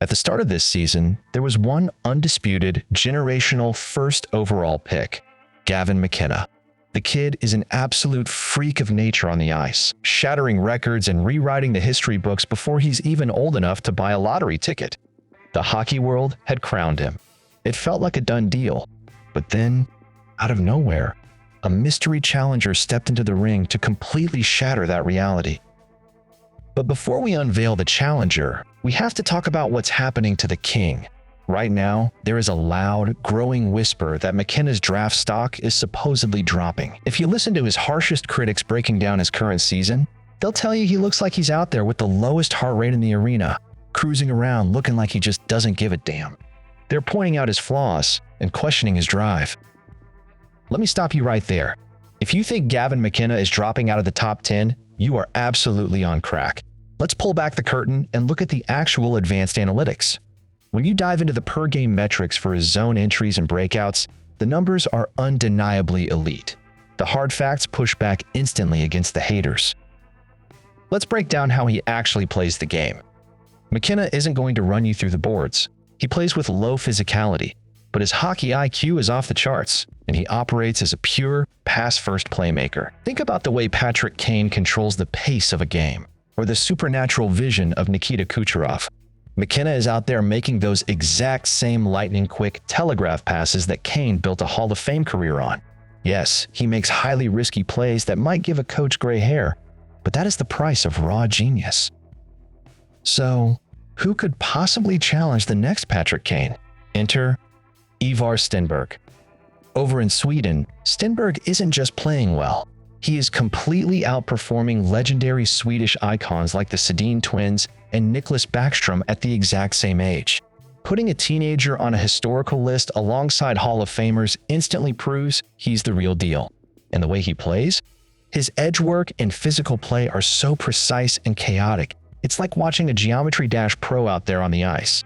At the start of this season, there was one undisputed generational first overall pick, Gavin McKenna. The kid is an absolute freak of nature on the ice, shattering records and rewriting the history books before he's even old enough to buy a lottery ticket. The hockey world had crowned him. It felt like a done deal. But then, out of nowhere, a mystery challenger stepped into the ring to completely shatter that reality. But before we unveil the challenger, we have to talk about what's happening to the king. Right now, there is a loud, growing whisper that McKenna's draft stock is supposedly dropping. If you listen to his harshest critics breaking down his current season, they'll tell you he looks like he's out there with the lowest heart rate in the arena, cruising around looking like he just doesn't give a damn. They're pointing out his flaws and questioning his drive. Let me stop you right there. If you think Gavin McKenna is dropping out of the top 10, you are absolutely on crack. Let's pull back the curtain and look at the actual advanced analytics. When you dive into the per-game metrics for his zone entries and breakouts, the numbers are undeniably elite. The hard facts push back instantly against the haters. Let's break down how he actually plays the game. McKenna isn't going to run you through the boards. He plays with low physicality, but his hockey IQ is off the charts, and he operates as a pure, pass-first playmaker. Think about the way Patrick Kane controls the pace of a game, or the supernatural vision of Nikita Kucherov. McKenna is out there making those exact same lightning-quick telegraph passes that Kane built a Hall of Fame career on. Yes, he makes highly risky plays that might give a coach gray hair, but that is the price of raw genius. So, who could possibly challenge the next Patrick Kane? Enter Ivar Stenberg. Over in Sweden, Stenberg isn't just playing well. He is completely outperforming legendary Swedish icons like the Sedin twins and Nicklas Backstrom at the exact same age. Putting a teenager on a historical list alongside Hall of Famers instantly proves he's the real deal. And the way he plays? His edge work and physical play are so precise and chaotic. It's like watching a Geometry Dash pro out there on the ice.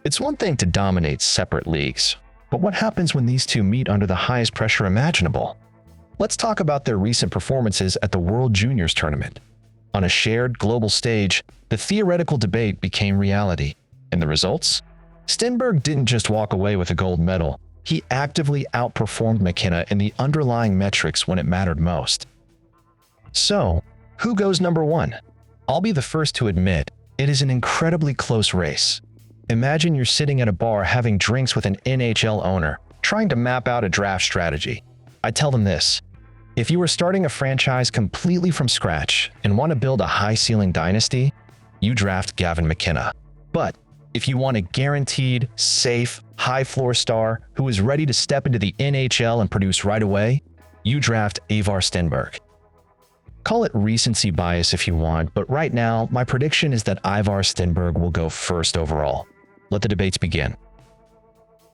It's one thing to dominate separate leagues, but what happens when these two meet under the highest pressure imaginable? Let's talk about their recent performances at the World Juniors Tournament. On a shared global stage, the theoretical debate became reality. And the results? Stenberg didn't just walk away with a gold medal. He actively outperformed McKenna in the underlying metrics when it mattered most. So, who goes number one? I'll be the first to admit, it is an incredibly close race. Imagine you're sitting at a bar having drinks with an NHL owner, trying to map out a draft strategy. I tell them this: if you were starting a franchise completely from scratch and want to build a high-ceiling dynasty, you draft Gavin McKenna. But if you want a guaranteed, safe, high-floor star who is ready to step into the NHL and produce right away, you draft Ivar Stenberg. Call it recency bias if you want, but right now, my prediction is that Ivar Stenberg will go first overall. Let the debates begin.